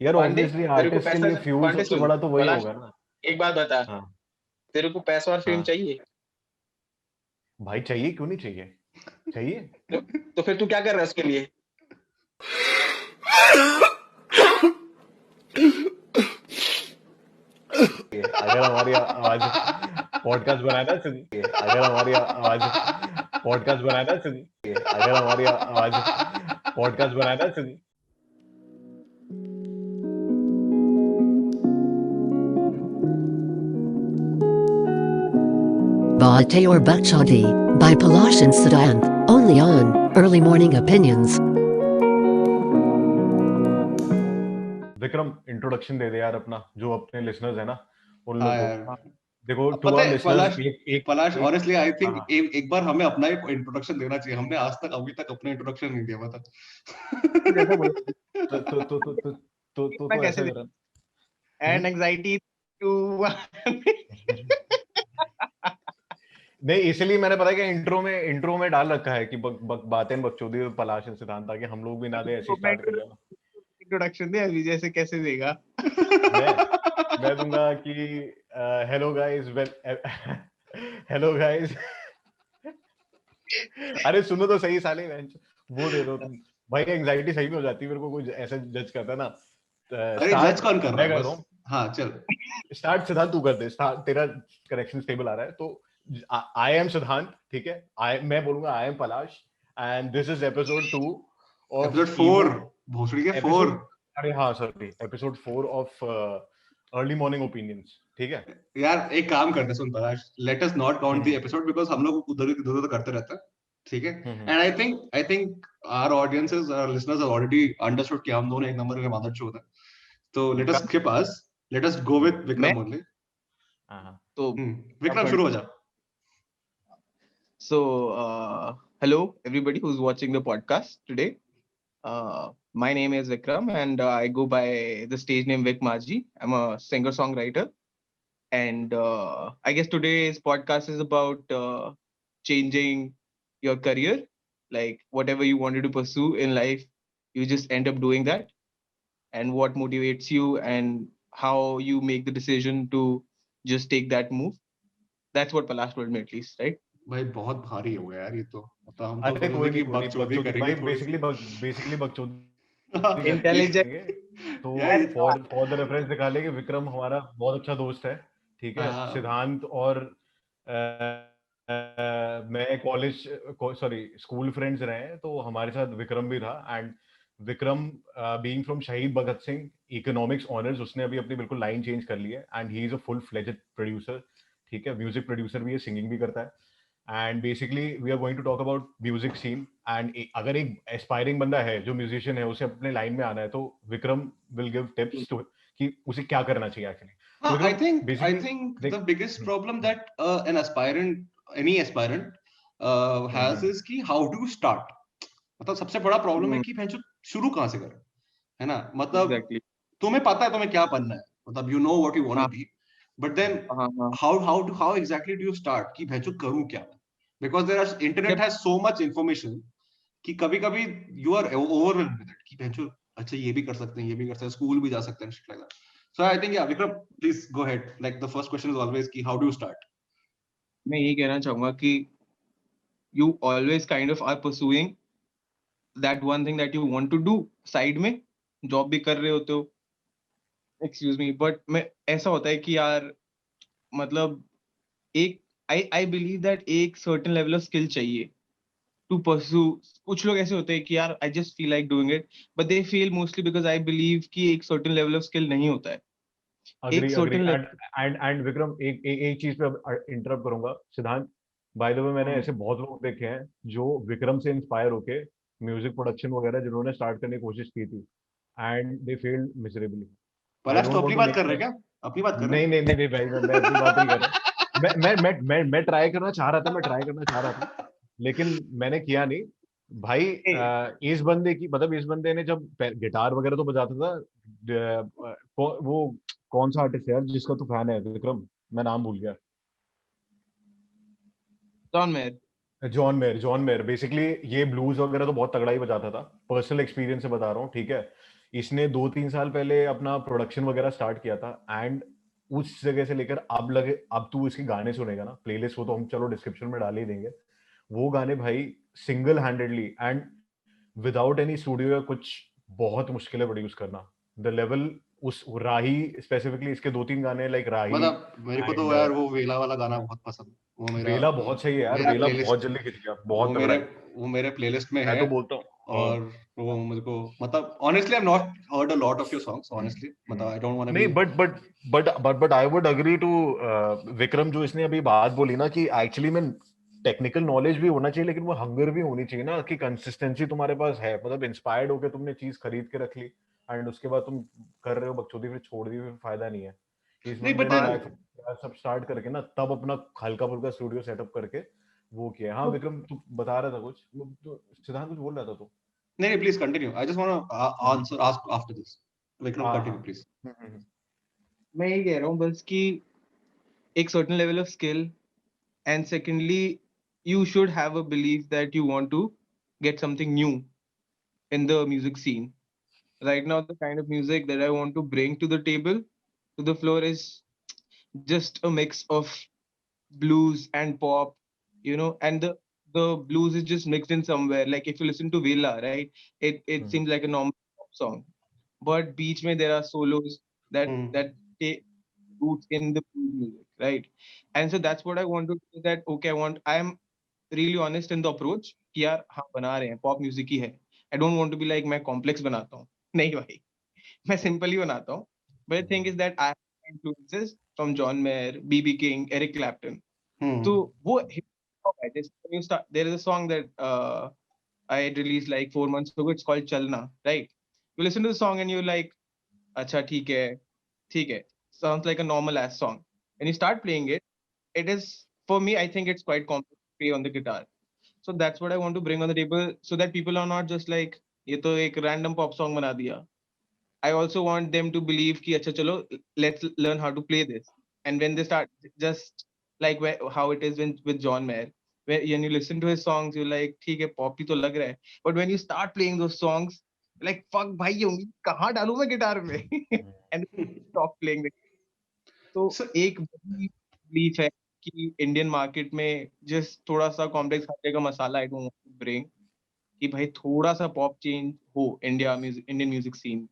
यार पांडे, ऑब्वियसली तेरे को आर्टिस्ट के पैसा, लिए फ्यूल पांडे सबसे सुन, बड़ा तो वही पलाश, होगा ना। एक बात बता, हाँ तेरे को पैसा और फेम हाँ चाहिए? भाई चाहिए, क्यों नहीं चाहिए, चाहिए। तो फिर तू क्या कर रहा है उसके लिए? अगर हमारी आवाज पॉडकास्ट बनाना चाहिए, अगर हमारी आवाज पॉडकास्ट बनाना चाहिए, अगर हमारी आवाज पॉडकास्ट बनाना चाहिए। Baate or Bakchadi by Palash and Siddhant, only on Early Morning Opinions. Vikram introduction दे दे यार अपना, जो अपने लिसनर्स है ना उन हाँ लोग को। यार, देखो अब टू पता आवर है लिसनर्स, एक एक पलाश एक ऑनेस्टली आई थिंक हाँ एक बार हमें अपना एक इंट्रोडक्शन देना चाहिए। हमने आज तक अभी तक अपना इंट्रोडक्शन नहीं दिया जैसा बोला, पता। तो तो तो तो तो तो, तो, इतना तो कैसे ऐसा दे, करा। एंड एंजाइटी टू नहीं, इसलिए मैंने पता है कि इंट्रो में डाल रखा है कि बातें बकचोदी पलाश और सिद्धांत, ताकि हम लोग भी ना दे, ऐसे ही स्टार्ट कर लेना। इंट्रोडक्शन दे अभी, जैसे कैसे देगा? मैं मैं दूंगा कि hello guys, well hello guys. अरे सुनो तो सही साले बेंच, वो दे दो तुम। भाई एंजाइटी सही में हो जाती है मेरे को, कोई ऐसे जज करता है ना। अरे जज स्टार्ट कौन कर रहा मैं है कर रहा बस। हूँ। हाँ चल। स्टार्ट सिद्धांत तू कर दे, स्टार्ट तेरा करेक्शन स्टेबल आ रहा है तो। आई एम सिद्धांत, ठीक है, आई मैं बोलूंगा I am Palash, and this is episode 2 episode of four, ईवो। भोसड़ी के फोर। एपिसोड, अरे हाँ sorry, episode 4 of early morning opinions, ठीक है। यार एक काम करते हैं, सुन Palash, let us not count the hmm episode because हम लोग उधर इधर उधर करते रहते हैं। ठीक है। Hmm and I think our audiences और लिसनर्स हैव ऑलरेडी अंडरस्टूड कि हम दोनों एक नंबर के मादर चोद हैं। तो let us hmm skip us, let us go with मैं विक्रम ओनली। हाँ हाँ तो विक्रम शुरू हो जा। so hello everybody who's watching the podcast today. My name is Vikram, and I go by the stage name Vic Maji. I'm a singer songwriter, and I guess today's podcast is about changing your career, like whatever you wanted to pursue in life, you just end up doing that, and what motivates you and how you make the decision to just take that move. That's what Palash told me, at least, right? भाई बहुत भारी हो गया यार ये तो, मतलब हम तो अरे सोच रहे कोई थे नहीं कि कोई नहीं, बकचोदी बकचोदी करेंगे भाई, थोड़ी सी। बेसिकली बकचोदी Intelligent. करेंगे। तो यार फॉर द रेफरेंस दिखा ले कि विक्रम हमारा बहुत अच्छा दोस्त है, ठीक है। हाँ सिद्धांत और मैं कॉलेज, सॉरी स्कूल फ्रेंड्स रहे हैं, तो हमारे साथ विक्रम भी था। एंड विक्रम बीइंग फ्रॉम शहीद भगत सिंह, इकोनॉमिक्स ऑनर्स, उसने अभी अपनी बिल्कुल लाइन चेंज कर ली है, and he is a full fledged producer, ठीक है। म्यूजिक प्रोड्यूसर भी है, सिंगिंग भी करता है। And basically we are going to talk about music scene. And अगर एक एस्पायरिंग बंदा है जो म्यूजिशियन है, उसे अपने लाइन में आना है, तो Vikram will give tips to कि उसे क्या करना चाहिए एक्चुअली। तो I Vikram think I basically think the देख। biggest problem that an aspirant, any aspirant has hmm is कि how to start। मतलब सबसे बड़ा प्रॉब्लम है Hmm, कि भैंचो शुरू कहाँ से करें, है ना। मतलब exactly. तुम्हें पता है तुम्हें क्या बनना है, मतलब you know what you want हाँ to be, but then हाँ हाँ. how exactly do you start कि भैंचो करूँ क्या मैं, because there are internet जब has so much information कि कभी कभी you are overwhelmed with it कि भैंचो अच्छा ये भी कर सकते हैं, ये भी कर सकते हैं, स्कूल भी जा सकते हैं, shit like that. So I think yeah, Vikram, please go ahead. Like the first question is always कि how do you start? मैं यही कहना चाहूंगा कि you always kind of are pursuing that one thing that you want to do side में, job भी कर रहे होते हो, एक्सक्यूज मी, बट मैं ऐसा होता है कि यार, मतलब एक, आई बिलीव दैट एक सर्टेन लेवल ऑफ स्किल चाहिए टू परस्यू. कुछ लोग ऐसे होते हैं कि यार I just feel like doing it, but they fail mostly because I believe कि एक सर्टेन लेवल ऑफ स्किल नहीं होता है. एक agree agree. Certain and Vikram एक चीज पे इंटरप्ट करूंगा सिद्धांत। बाय द वे मैंने लेवल. ऐसे बहुत लोग देखे हैं जो विक्रम से इंस्पायर होके म्यूजिक प्रोडक्शन वगैरह जिन्होंने स्टार्ट करने की कोशिश की थी, एंड दे फेल्ड मिजरेबली। आई पलाश तो डोंट अपनी वांट टू बात कर नेम रहे हैं देम। क्या? अपनी बात कर रहे नहीं नहीं नहीं नहीं भाई, मैं अपनी बात नहीं कर रहा। मैं ट्राई करना चाह रहा था, मैं ट्राई करना चाह रहा था, लेकिन मैंने किया नहीं। भाई इस बंदे की, मतलब इस बंदे ने जब गिटार वगैरह तो बजाता था, वो कौन सा आर्टिस्ट है यार जिसका तू फैन है विक्रम, मैं नाम भूल गया। John mayor. John mayor basically ये ब्लूज वगैरह तो बहुत तगड़ा ही बजाता था, पर्सनल एक्सपीरियंस से बता रहा हूँ, ठीक है। इसने 2-3 साल पहले अपना प्रोडक्शन वगैरह स्टार्ट किया था एंड उस जगह से लेकर अब तू इसके गाने सुनेगा ना, प्लेलिस्ट वो तो हम चलो डिस्क्रिप्शन में डाल ही देंगे, वो गाने भाई single handedly and without any studio या कुछ, बहुत मुश्किल है प्रोड्यूस करना। द लेवल उस राही स्पेसिफिकली, इसके 2-3 गाने लाइक राही मतलब मेरे को तो एंड यार वो वेला वाला गाना बहुत पसंद है। वेला बहुत सही है यार, मेरा वेला बहुत प्लेलिस्ट, जल्दी खिंच गया, बहुत तगड़ा है। वो मेरे प्लेलिस्ट में मैं है। तो बोलता हूँ और वो मुझे को मतलब honestly I've not heard a lot of your songs honestly, मतलब I don't want to नहीं, be but I would agree to Vikram, जो इसने अभी बात बोली ना कि एक्चुअली में टेक्निकल नॉलेज भी होना चाहिए, लेकिन वो हंगर भी होनी चाहिए ना कि कंसिस्टेंसी तुम्हारे पास है, मतलब इंस्पायर्ड होकर तुमने चीज खरीद के रख ली एंड उसके बाद तुम कर रहे हो बकचोदी, फिर छोड़ दी, फिर फायदा नहीं है। इस नहीं बंदे but ने then बैक सब स्टार्ट करके ना तब अपना हल्का फुल्का स्टूडियो सेटअप करके वो किया। हाँ विक्रम, तू बता रहा था कुछ, तो सिद्धांत कुछ बोल रहा था तू। नहीं please continue, I just want to answer ask after this, Vikram हाँ continue हाँ। please। मैं ये कह रहा हूँ बस कि एक certain level of skill, and secondly you should have a belief that you want to get something new in the music scene. Right now the kind of music that I want to bring to the table, to the floor, is just a mix of blues and pop, and the blues is just mixed in somewhere. Like if you listen to Vela, right, it seems like a normal pop song, but beach mein there are solos that take roots in the blues music, right? And so that's what I want to do, that okay, I am really honest in the approach कि यार हाँ बना रहे हैं pop music ही है। I don't want to be like मैं complex बनाता हूँ, नहीं भाई, मैं सिंपल ही बनाता हूँ। But the thing is that I have influences from John Mayer, B.B. King, Eric Clapton. तो वो hip hop है। Just when you start, there is a song that I released like 4 months ago. It's called Chalna, right? You listen to the song and you're like, अच्छा ठीक है, sounds like a normal ass song. When you start playing it, it is, for me, I think it's quite complex to play on the guitar. So that's what I want to bring on the table, so that people are not just like ये तो एक random pop song बना दिया. I also want them to believe कि अच्छा चलो, let's learn how to play this. And when they start, just like how it is with John Mayer, when you listen to his songs, you're like ठीक है pop ही तो लग रहा है, but when you start playing those songs, like fuck भाई ये उंगली कहाँ डालूं मैं गिटार में and stop playing the. तो so, एक belief है कि इंडियन मार्केट में just थोड़ा सा कॉम्प्लेक्स खाने का मसाला I don't want to bring, कि भाई थोड़ा सा पॉप चेंज हो Indian music scene.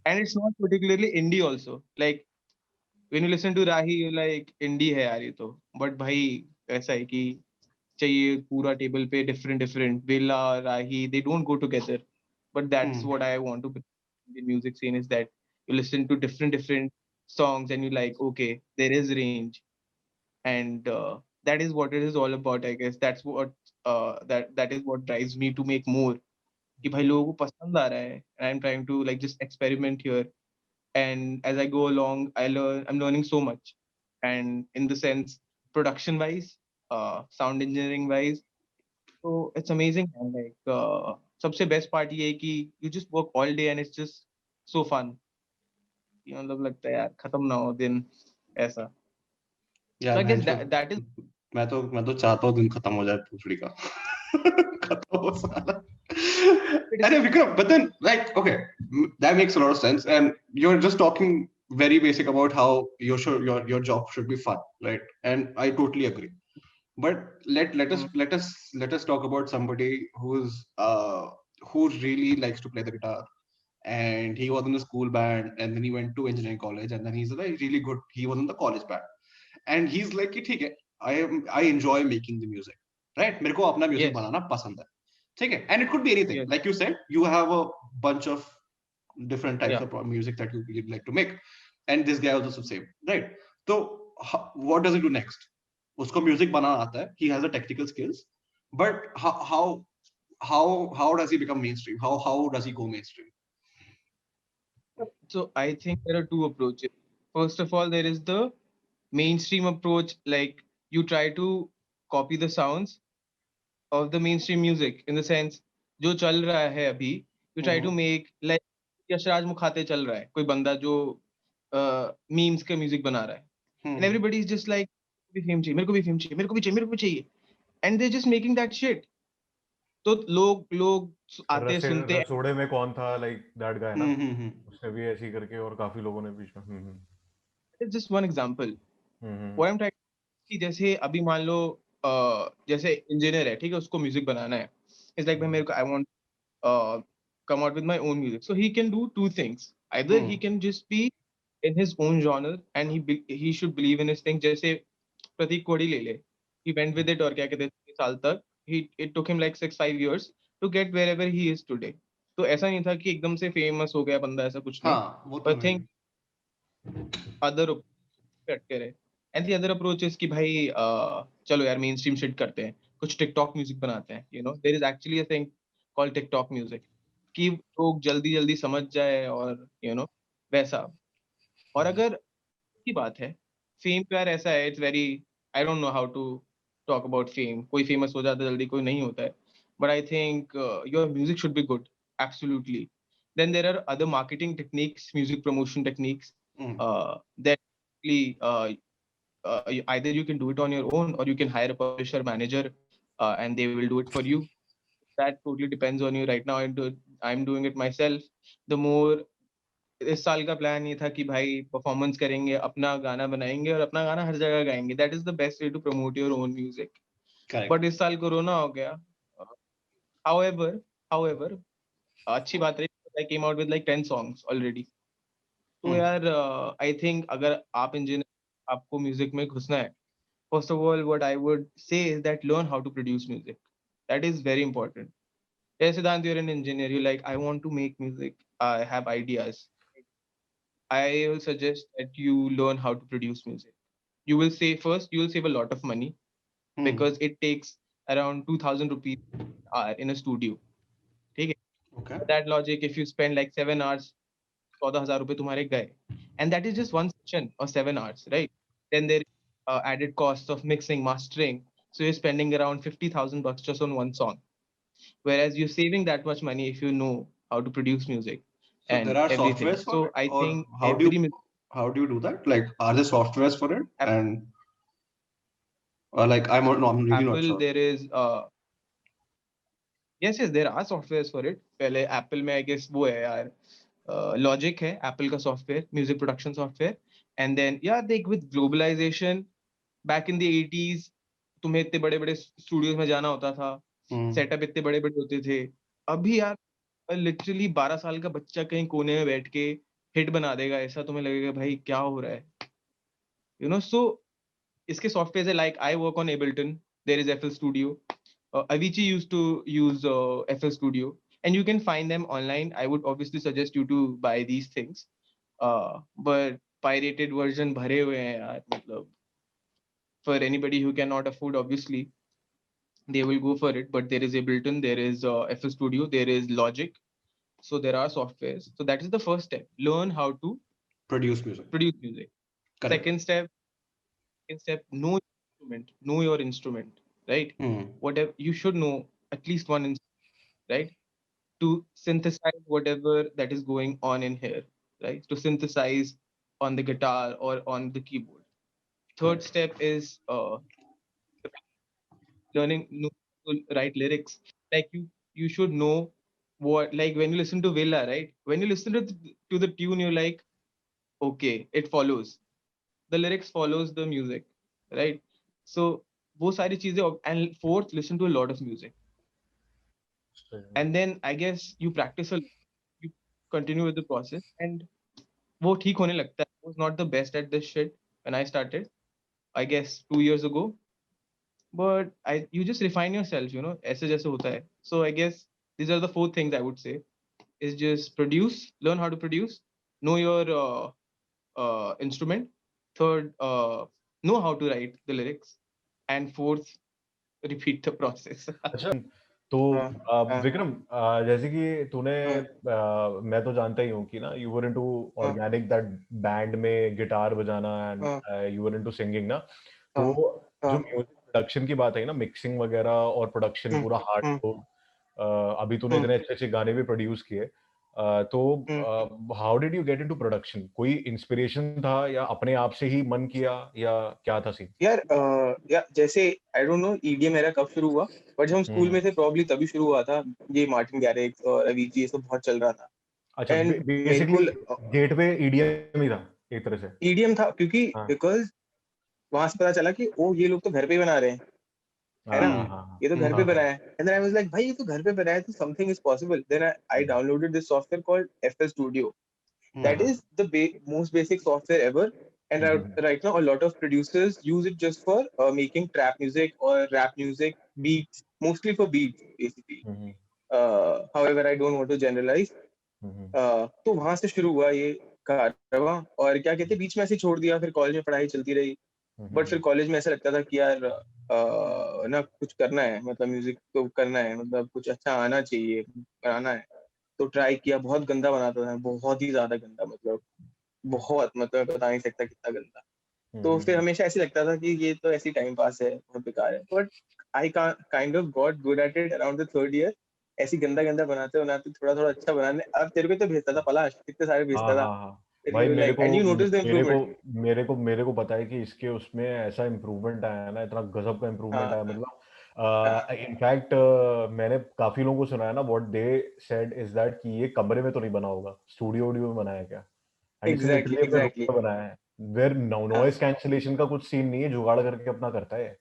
And it's not particularly indie also. Like when you listen to Rahi, you're like indie है यार ये तो, but भाई ऐसा है कि चाहिए पूरा टेबल पे different Vela, Rahi, they don't go together. But that's what I want to bring in the music scene, is that you listen to different songs and you like, okay, there is range. And that is what it is all about, I guess. That's what that is what drives me to make more, कि भाई लोगों को पसंद आ रहा है, and I'm trying to like just experiment here. And as I go along, I'm learning so much. And in the sense, production wise, sound engineering wise, so it's amazing. And like सबसे best part ये है कि you just work all day and it's just so fun. कि मतलब लगता है यार खत्म ना हो दिन ऐसा. So यार I guess that is. मैं तो चाहता हूँ दिन खत्म हो जाए पूछड़ी का खत्म हो साला। अरे Vikram, but then like okay, that makes a lot of sense, and you're just talking very basic about how your job should be fun, right? And I totally agree. But let us talk about somebody who really likes to play the guitar, and he was in the school band, and then he went to engineering college, and then he's like really good. He was in the college band, and he's like कि ठीक है, I enjoy making the music, right? मेरे को अपना music बनाना पसंद है, ठीक है? And it could be anything. Like you said, you have a bunch of different types of music that you'd like to make, and this guy also the same, right? So what does he do next? उसको music बनाना आता है, he has the technical skills, but how does he become mainstream? How does he go mainstream? So I think there are two approaches. First of all, there is the mainstream approach, like you try to copy the sounds of the mainstream music, in the sense जो चल रहा है अभी, you try to make like Yashraj Mukhate चल रहा है कोई बंदा जो memes का म्यूजिक बना रहा है, and everybody is just like भी फेम चाहिए, मेरे को भी फेम चाहिए, मेरे को भी चाहिए, मेरे को भी चाहिए, and they're just making that shit. तो लोग आते सुनते, रसोड़े में कौन था, लाइक दैट गाय ना, हम्म उसने भी ऐसे ही करके, और काफी लोगों ने बीच में it's just one example. Hmm what I am trying कि जैसे अभी मान लो जैसे इंजीनियर है, ठीक है, उसको म्यूजिक बनाना है, इट्स लाइक भाई मेरे को I want come out with my own music, so he can do two things. Either he can just be in his own genre and he should believe in his thing. जैसे प्रतीक कोड़ी ले ले, he went with it, और क्या कहते हैं, 6 साल तक it took him like 6-5 years to get wherever he is today. तो ऐसा नहीं था कि एकदम से फेमस हो गया बंदा, ऐसा कुछ नहीं। हाँ वो तो But think other अटके रहे, and the other approach is कि भाई चलो यार मेन स्ट्रीम शिट करते हैं, कुछ टिकटॉक म्यूजिक बनाते हैं, you know there is actually a thing called TikTok music, कि लोग जल्दी जल्दी समझ जाए, और यू नो वैसा। और अगर की बात है, फेम तो यार ऐसा है, it's very, I don't know how to talk about fame, कोई फेमस हो जाता है जल्दी, कोई नहीं होता है, but I think your music should be good, absolutely. Then there are other marketing techniques, music promotion techniques that either you can do it on your own or you can hire a publisher manager, and they will do it for you. That totally depends on you. Right now I'm doing it myself. The more, इस साल का plan ये था कि भाई performance करेंगे, अपना गाना बनाएंगे और अपना गाना हर जगह गाएंगे, that is the best way to promote your own music. But इस साल कोरोना हो गया। हाउएवर हाउएवर अच्छी बात रही, I came out with like 10 songs already. तो यार आई थिंक अगर आप इंजीनियर, आपको म्यूजिक में घुसना है, first of all, what I would say is that learn how to produce music. That is very important. Hey, Siddhant, you're an engineer. You're like, I want to make music. I have ideas. I will suggest that you learn how to produce music. You will save first. You will save a lot of money because it takes around 2,000 rupees in a studio. ठीक है? Okay. That logic, if you spend like 7 hours, 14,000 रुपए तुम्हारे गए, and that is just one session or 7 hours, right? Then there added costs of mixing, mastering, so you're spending around 50,000 bucks just on one song, whereas you're saving that much money if you know how to produce music So and there are everything. softwares for So it, I or think how do every you do that? Like, are there softwares for it? And like, I'm really not Apple, sure. there is yes, there are softwares for it. पहले Apple में I guess वो है यार, Logic है Apple का software, music production software, and then yeah, they with globalization, back in the 80s तुम्हें इतने बड़े बड़े स्टूडियोज में जाना होता था, सेटअप इतने बड़े बड़े होते थे। अभी यार लिटरली 12 साल का बच्चा कहीं कोने में बैठ के हिट बना देगा, ऐसा तुम्हें लगेगा भाई क्या हो रहा है, यू नो। सो इसके सॉफ्टवेयर है, like I work on Ableton, there is FL Studio, Avicii used to use FL Studio, and you can find them online. I would obviously suggest you to buy these things, but pirated version भरे हुए हैं यार, मतलब for anybody who cannot afford, obviously they will go for it, but there is Ableton, there is FL Studio, there is Logic, so there are softwares. So that is the first step, learn how to Produce music. produce music. Correct. Second step, know your instrument, right? Whatever, you should know at least one instrument, right, to synthesize whatever that is going on in here, right, to synthesize on the guitar or on the keyboard. Third step is learning to write lyrics. Like you should know what, like when you listen to Villa, right, when you listen to the tune, you're like, okay, it follows, the lyrics follows the music, right? So वो सारी चीजें, and fourth, listen to a lot of music, and then I guess you practice you continue with the process, and वो ठीक होने लगता है. I was not the best at this shit when I started, I guess 2 years ago, but you just refine yourself, you know, ऐसे जैसे होता है. So I guess these are the 4 things I would say, is just produce, learn how to produce, know your instrument, third, know how to write the lyrics, and fourth, repeat the process. अच्छा, तो विक्रम, जैसे कि तूने मैं तो जानता ही हूँ कि ना you were into organic, that band में गिटार बजाना, and you were into singing ना, तो जो म्यूजिक प्रोडक्शन की बात है ना, मिक्सिंग वगैरह और प्रोडक्शन पूरा हार्ड, अभी तूने इतने अच्छे अच्छे गाने भी प्रोड्यूस किए, तो how did you get into production? कोई इंस्पिरेशन था या अपने आप से ही मन किया या क्या था सीन? यार जैसे आई डोंट नो ईडीएम मेरा कब शुरू हुआ, बट जब हम स्कूल में थे प्रॉब्ली तभी शुरू हुआ था। ये मार्टिन गैरिक्स और अविची ये सब बहुत चल रहा था। अच्छा, एंड मेरे बेसिकली को गेटवे ईडीएम ही था एक तरह से। ईडीएम था क्योंकि हाँ बिकॉज वहां से पता चला कि ओ ये लोग तो घर पे ही बना रहे हैं, है ना, हाँ हाँ ये तो घर पे हाँ बनाया है। And then I was like भाई ये तो घर पे बनाया है तो something is possible. Then I downloaded this software called FL Studio. That is the most basic software ever. And right now, a lot of producers use it just for making trap music or rap music, beats, mostly for beats, basically. However, I don't want to generalize. तो वहां से शुरू हुआ ये कारवां। और क्या कहते हैं, बीच में ऐसे छोड़ दिया, फिर कॉलेज में पढ़ाई चलती रही। बट फिर कॉलेज में ऐसा लगता था कि यार ना कुछ करना है, मतलब म्यूजिक तो करना है, मतलब कुछ अच्छा आना चाहिए, बनाना है। तो ट्राई किया, बहुत गंदा बनाता था, बहुत ही ज्यादा गंदा, मतलब बहुत, मतलब बता नहीं सकता कितना गंदा। तो फिर हमेशा ऐसे लगता था कि ये तो ऐसी टाइम पास है, बहुत बेकार है। But I kind of got good at it around the third year. ऐसी गंदा गंदा बनाते बनाते थोड़ा थोड़ा अच्छा बनाने। अब तेरे को तो भेजता था पलाश, कितने सारे हाँ भेजता था। हाँ हाँ भाई, मेरे लाइक को एंड यू नोटिस द मेरे को इम्प्रूवमेंट। मेरे को पता है कि इसके उसमें ऐसा इम्प्रूवमेंट आया ना, इतना गजब का इम्प्रूवमेंट आया, हाँ मतलब इनफैक्ट मैंने काफी लोगों को सुना है ना, what they said is that कि ये कमरे में तो नहीं बना होगा, स्टूडियो वूडियो में बनाया क्या, एंड इसने एग्जैक्टली लिटरली अपने रूम एग्जैक्टली में बनाया है। वेयर नॉइज कैंसलेशन का कुछ सीन नहीं है, जुगाड़ करके अपना करता है।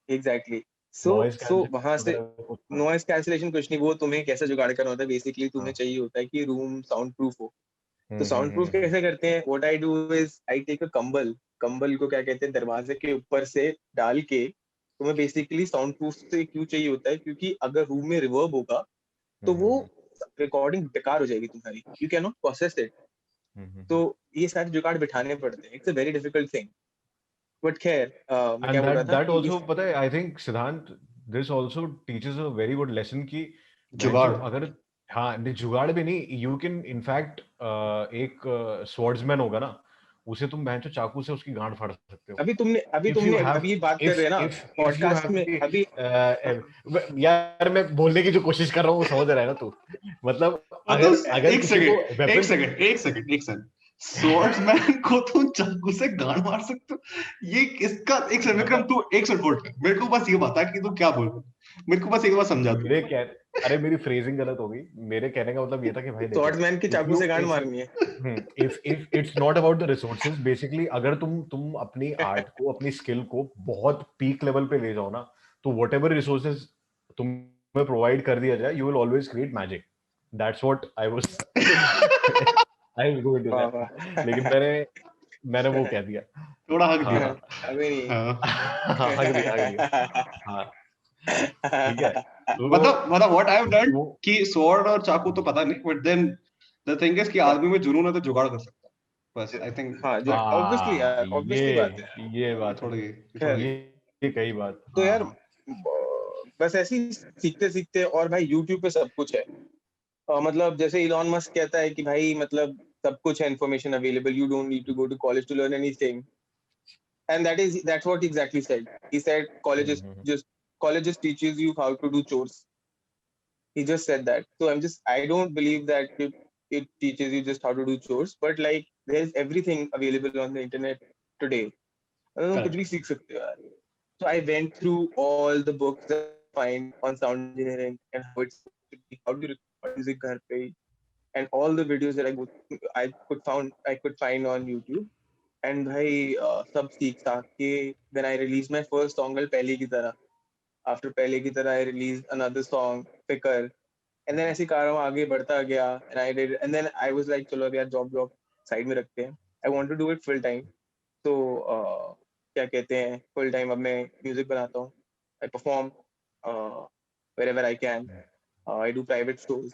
एग्जैक्टली। सो नॉइज सो वहां कैंसलेशन से कुछ था। नॉइज कैंसिलेशन कुछ नहीं, वो तुम्हें कैसे जुगाड़ करना होता है, बेसिकली तुम्हें हाँ चाहिए होता है कि रूम साउंड प्रूफ हो। तो हम्म हम्म साउंड प्रूफ हम्म कैसे करते हैं, what I do is I take a कंबल। कंबल को क्या कहते हैं, दरवाजे के ऊपर से डाल के। तुम्हें बेसिकली साउंड प्रूफ से क्यों चाहिए होता है, क्योंकि अगर रूम में रिवर्ब होगा तो वो हम्म रिकॉर्डिंग बेकार हो जाएगी तुम्हारी, you can not process it. तो हम्म। ये सारे जुगाड़ बिठाने पड़ते हैं, it's a very difficult thing. But खैर मैं क्या एंड बोल रहा था दैट कि आल्सो इस पता है, आई थिंक सिद्धांत, this also teaches a very good lesson कि जुगाड़। भैंसो अगर, हाँ नहीं जुगाड़ भी नहीं, यू कैन इनफैक्ट एक स्वॉर्ड्समैन होगा ना, उसे तुम भैंसो चाकू से उसकी गांड फाड़ सकते हो। अभी इफ यू तुमने हैव अभी बात कर रहे हैं ना इफ यू पॉडकास्ट हैव में अभी। यार मैं बोलने की जो कोशिश कर रहा हूँ वो समझ रहा है ना तू, मतलब अगर मतलब अगर एक किसी को सेकंड एक वेपन, सेकंड एक सेकंड एक सेकंड, स्वॉर्ड्समैन को तुम चाकू से गांड मार सकते हो? ये इसका एक सेकंड विक्रम, मतलब तू एक सेकंड होल्ड कर, मेरे को बस ये बता कि तू क्या बोल रहा है, मेरे को बस एक बार समझा तू। मेरे कह अरे मेरी फ्रेजिंग गलत हो गई। मेरे कहने का मतलब ये था कि भाई देखो, स्वॉर्ड्समैन की इफ चाकू यू से गांड इफ मारनी है। If it's not about the resources, basically अगर तुम अपनी आर्ट को, अपनी स्किल को बहुत पीक लेवल पे ले जाओ ना, तो वट एवर रिसोर्सेज तुम्हें प्रोवाइड कर दिया जाए, you will always create magic. That's what I was I will go into वाह दैट, लेकिन वाह। मैंने मैंने वो कह दिया। थोड़ा हक दिया। हाँ अभी नहीं। हाँ। हक दिया हक दिया। हाँ ठीक है, तो मतलब व्हाट आई हैव लर्न वो कि स्वॉर्ड और चाकू तो पता नहीं, but then the thing is कि आदमी में जुनून है तो जुगाड़ कर सकता है, बस आई थिंक। हाँ जो ऑब्वियसली यार, ऑब्वियसली बात है। ये बात है, थोड़ा खैर ये कई बात, तो हाँ यार हाँ बस ऐसे ही सीखते सीखते। और भाई यूट्यूब पे सब कुछ है। मतलब जैसे इलॉन मस्क कहता है कि भाई मतलब सब कुछ है information available, you don't need to go to college to learn anything. And that's what he exactly said. He said colleges teaches you how to do chores. He just said that. So I don't believe that it teaches you just how to do chores, but like there's everything available on the internet today. कुछ भी सीख सकते हो यार. So I went through all the books that I find on sound engineering and how to record music घर पे, and all the videos that I could find on YouTube. And भाई सब सीख साख के then I release my first song पहले की तरह। आफ्टर पहले की तरह आई रिलीज अनदर सॉन्ग फिकर। एंड देन ऐसे कार आगे बढ़ता गया and I did and then I was like चलो अब यार जॉब जॉब साइड में रखते हैं, I want to do it full time. तो क्या कहते हैं, फुल टाइम अब मैं म्यूजिक बनाता हूँ, I perform wherever I can. I do private shows.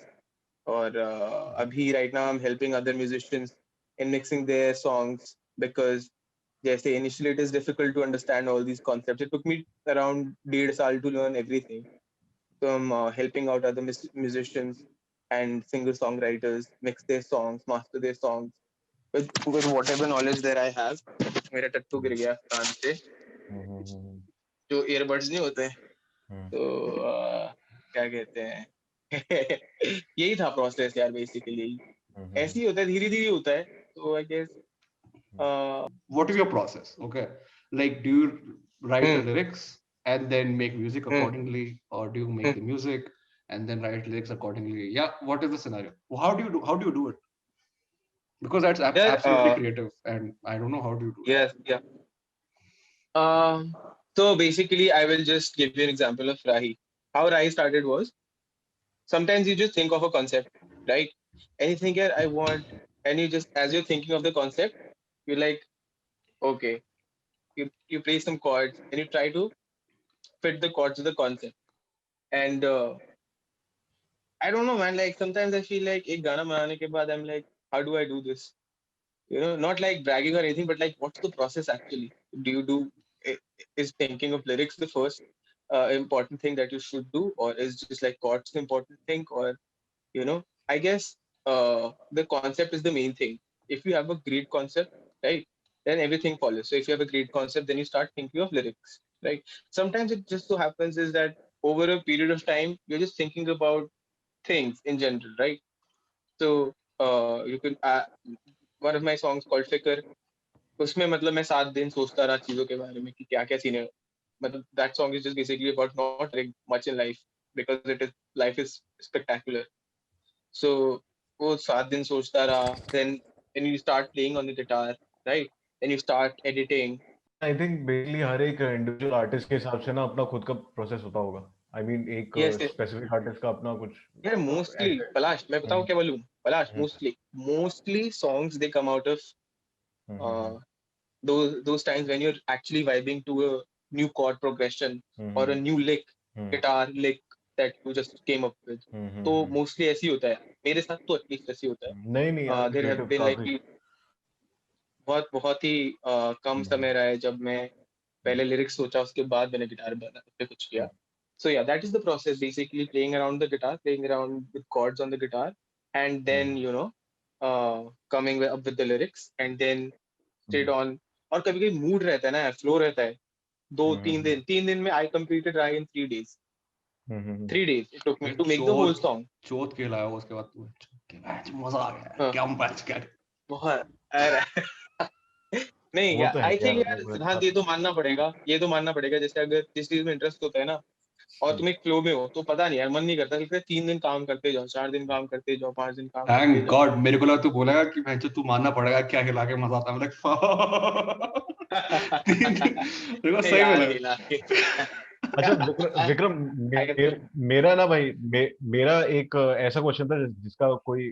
और अभी right now I'm helping other musicians in mixing their songs because जैसे initially it is difficult to understand all these concepts. It took me around 1.5 years to learn everything. So I'm helping out other musicians and singer-songwriters mix their songs, master their songs with whatever knowledge that I have. मेरा टट्टू गिर गया कान से, जो earbuds नहीं होते, तो क्या कहते हैं, यही था प्रोसेस यार बेसिकली. ऐसे ही होता है, धीरे धीरे होता है. तो I guess What is your process? Okay, like do you write the lyrics and then make music accordingly, or do you make the music and then write lyrics accordingly? Yeah, what is the scenario? How do you do it? Because that's absolutely creative, and I don't know how do you do it. yes, yeah. So basically, I will just give you an example of Rahi. How Rahi started was, sometimes you just think of a concept, right? And you think, yeah, I want, and you just, as you're thinking of the concept, you're like, okay, you play some chords and you try to fit the chords to the concept. And I don't know, man, like sometimes I feel like ek gana banane ke baad, I'm like, how do I do this? You know, not like bragging or anything, but like, what's the process actually? Do you do, is thinking of lyrics the first important thing that you should do, or is just like chords the important thing? Or, you know, I guess the concept is the main thing. If you have a great concept, right, then everything follows. So if you have a great concept, then you start thinking of lyrics, right? Sometimes it just so happens is that over a period of time, you're just thinking about things in general, right? So you can one of my songs called Fikr, उसमें मतलब मैं 7 दिन सोचता रहा चीजों के बारे में कि क्या क्या सीन है. मतलब that song is just basically about not doing much in life because life is spectacular. So वो 7 दिन सोचता रहा. Then you start playing on the guitar, right? Then you start editing. I think basically हर एक individual artist के हिसाब से ना अपना खुद का प्रोसेस होता होगा. I mean एक Yes, yes. स्पेसिफिक आर्टिस्ट का अपना कुछ Yeah, mostly पलाश मैं बताऊँ क्या बोलूँ? पलाश mostly songs they come out of those times when you're actually vibing to a new chord progression or a new lick, guitar lick that you just came up with. तो mostly ऐसे ही होता है. मेरे साथ तो at least ऐसे ही होता है. नहीं यार, there have been like बहुत ही कम समय रहा है जब मैं पहले लिरिक्स सोचा उसके बाद मैंने गिटार पे कुछ किया. So yeah, that is the process, basically playing around the guitar, playing around with chords on the guitar, and then you know coming up with the lyrics, and then straight on. और कभी कभी mood रहता है ना, flow रहता है. 3 दिन में I completed Rai in 3 days. 3 days it took me to make the whole song. चोट के लाया उसके बाद तू मैच मजा आ गया. क्या मैच क्या बहुत नहीं यार, आई थिंक यार सिद्धांत ये तो मानना पड़ेगा जैसे अगर जिस चीज में इंटरेस्ट होता है ना और तुम एक फ्लो में हो तो पता नहीं यार, मन नहीं करता फिर 3 दिन काम करते जाओ, 4 दिन काम करते जाओ, 5 दिन काम करते जाओ. Thank God. मेरे को लगा तू बोलेगा कि भैंचो तू मानना पड़ेगा क्या हिला के मजा आता है. मेरे को सही में लगा. अच्छा विक्रम मेरा ना भाई मेरा एक ऐसा क्वेश्चन था जिसका कोई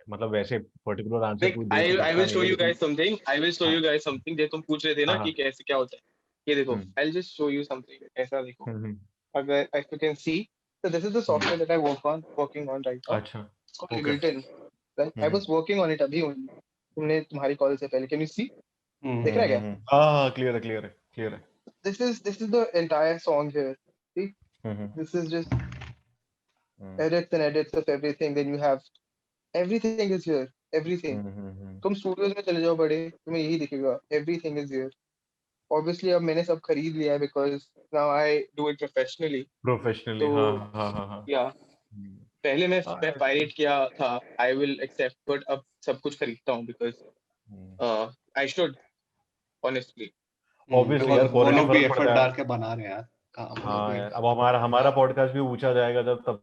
मतलब वैसे पर्टिकुलर आंसर कोई दे सकता है. I will show you guys something जो तुम पूछ रहे थे ना कि कैसे क्या होता है. ये देखो, I'll just show you something. ऐसा देखो, अगर if you can see, so this is the software that I working on right now. अच्छा, Ableton. Right? I was working on it अभी तुमने तुम्हारी कॉल से पहले. Can you see? दिख रहा है क्या? हाँ, क्लियर है. This is the entire song here. See? This is just edits of everything. Then you have everything is here. Everything. तुम स्टूडियोज में चले जाओ बड़े, तुम्हें यही दिखेगा. Everything is here. Obviously अब मैंने सब खरीद लिया है because now I do it professionally. तो हाँ. Yeah. पहले मैं पायरेट किया था, I will accept, but अब सब कुछ खरीदता हूँ because I should honestly. Obviously यार क्वालिटी फर्क एफर्ट पड़ता डाल है. के बना रहे हैं यार. हाँ यार, अब हमारा पॉडकास्ट भी ऊंचा जाएगा जब तब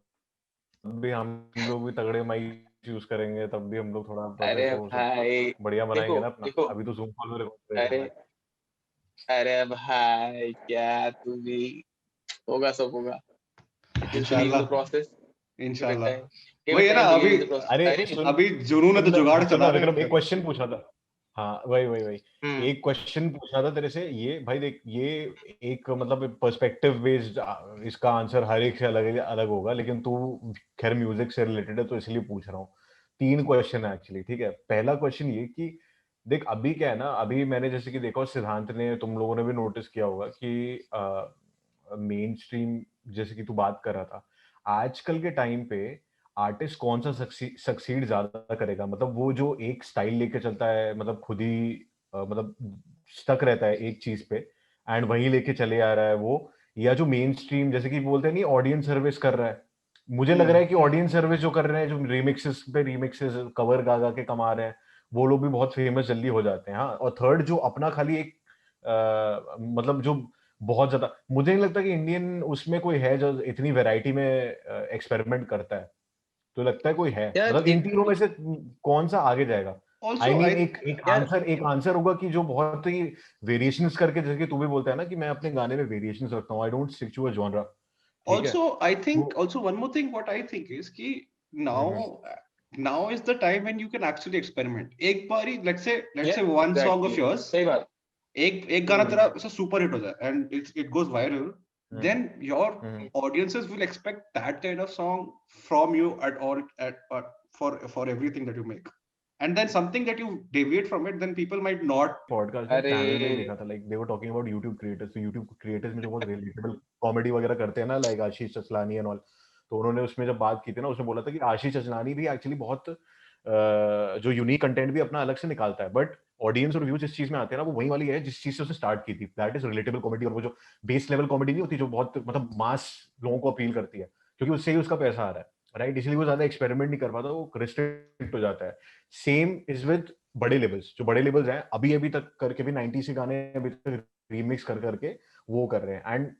भी हम लोग भी तगड़े माइक यूज करेंगे, तब भी हम लोग थोड़ा अरे भाई बढ़िया बनाएंगे ना अपना. अभी तो जूम कॉल में रिकॉर्ड कर रहे हैं. अरे भाई क्या तू भी होगा, सब होगा. इंशाल्लाह. वही है ना, अभी जुनून ने तो जुगाड़ चला. विक्रम एक क्वेश्चन पूछा था. हाँ वही एक क्वेश्चन पूछा था तेरे से. ये भाई देख, ये एक मतलब पर्सपेक्टिव बेस्ड इसका आंसर हर एक से अलग होगा, लेकिन तू खैर म्यूजिक से रिलेटेड है तो इसलिए पूछ रहा हूँ. 3 क्वेश्चन है एक्चुअली, ठीक है. पहला क्वेश्चन ये कि देख अभी क्या है ना, अभी मैंने जैसे कि देखा सिद्धांत ने, तुम लोगों ने भी नोटिस किया होगा कि मेन स्ट्रीम जैसे कि तू बात कर रहा था, आजकल के टाइम पे आर्टिस्ट कौन सा सक्सीड ज्यादा करेगा, मतलब वो जो एक स्टाइल लेके चलता है, मतलब खुद ही मतलब स्टक रहता है एक चीज पे एंड वही लेके चले आ रहा है वो, या जो मेन स्ट्रीम जैसे कि बोलते हैं नहीं ऑडियंस सर्विस कर रहा है, मुझे लग रहा है कि ऑडियंस सर्विस जो कर रहे हैं, जो रीमिक्सेस पे रीमिक्सेस कवर गा गा के कमा रहे हैं, वो लोग भी बहुत फेमस जल्दी हो जाते हैं। हाँ, और थर्ड जो अपना खाली एक मतलब जो बहुत ज्यादा, मुझे नहीं लगता कि इंडियन उसमें कोई है जो इतनी वैरायटी में एक्सपेरिमेंट करता है। तो लगता है कोई है, यार मतलब इन तीनों में से कौन सा आगे जाएगा? आई Also, मीन I एक आंसर होगा कि जो बहुत ही वेरिएशंस करके, जैसे कि तू भी बोलता है ना कि मैं अपने गाने में वेरिएशंस रखता हूँ, I don't stick to a genre. ठीक है, also I think तो also one more thing what I think is कि now now is the time when you can actually experiment. एक बारी let's say one song of yours, सही बात। एक गाना तेरा ऐसा सुपर हिट हो जाए and it goes viral, hmm, then your hmm, audiences will expect that kind of song from you at all for everything that you make. And then something that you deviate from it, then people might not. Podcast में अरे channel में ही देखा था, like they were talking about YouTube creators. तो YouTube creators में जो बहुत relatable comedy वगैरह करते हैं ना, like Ashish Chanchlani and all, तो उन्होंने उसमें जब बात की थी ना, उसमें बोला था कि आशीष चचलानी भी एक्चुअली बहुत जो यूनिक कंटेंट भी अपना अलग से निकालता है, बट ऑडियंस और व्यूज इस चीज में आते हैं ना, वो वही वाली है जिस चीज से उसने स्टार्ट की थी, दैट इज रिलेटेबल कॉमेडी। और वो जो बेस लेवल कॉमेडी नहीं होती, जो बहुत मतलब मास लोगों को अपील करती है, क्योंकि उससे ही उसका पैसा आ रहा है, राइट? इसलिए वो ज्यादा एक्सपेरिमेंट नहीं कर पाता, वो रिस्ट्रिक्ट हो जाता है। सेम इज विद बड़े लेवल्स। जो बड़े लेवल्स हैं अभी अभी तक करके भी 90s के गाने अभी तक रीमिक्स कर करके वो कर रहे हैं, एंड